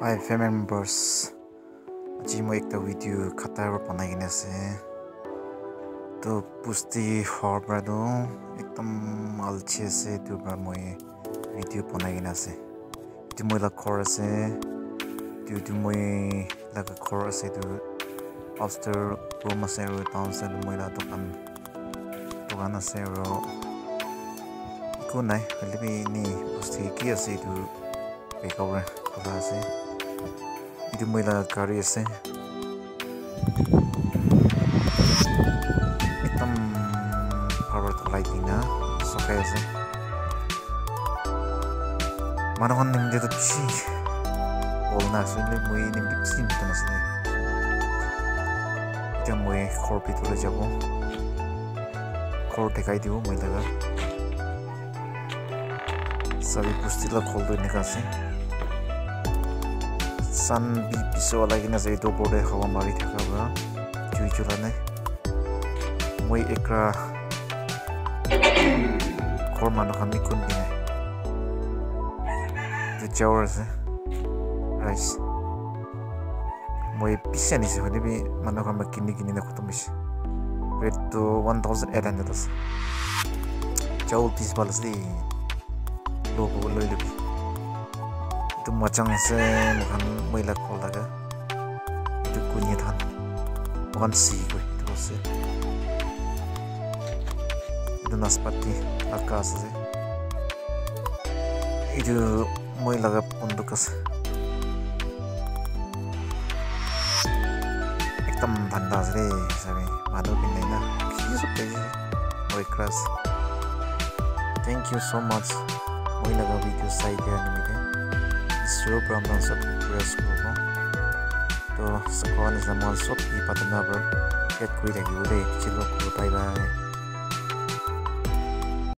Hi family members. আজি মই একটা ভিডিও খাতাৰ বনাই কিনে আছে তো পুষ্টি হৰবাদো একদম আলছি আছে তো মই ভিডিও বনাই কিনে আছে তো মই লখৰ আছে তো মই লখৰ আছে তো after room আছে আৰু টাউন আছে মই দোকান আছে আৰু একো নাই হলিবি নি পুষ্টি কি আছে তো বেকাৰে খোলা আছে itu mula kari ase ekdam power to lighting na sokai ase manohon nimde to chi bolna asle moi nimde chi mtan asle eta moi khor pitule jabo khor tekai dibo moi laga sabi pustila khol do nikase sun biso lagi na sa ito borde hawa mari thaka ba chui chula nai moi ekra khor manu khan nikun bi nai the jawar ase rice moi pisani se hone bi manu khan kini na khatam ise rate to 1800 ase chaul pis balasi logo loilu itu macam se bukan mila kolaga itu kunyit han bukan si gue itu se itu naspati akas se itu mila ga pondok se ekdam dhanda se sabi madu binai na kisu pe moi class thank you so much mila ga video side ya ni Sure, Brahman sub press group. To sekolah zaman sub di Patna ber get kuih lagi udah chilo kuih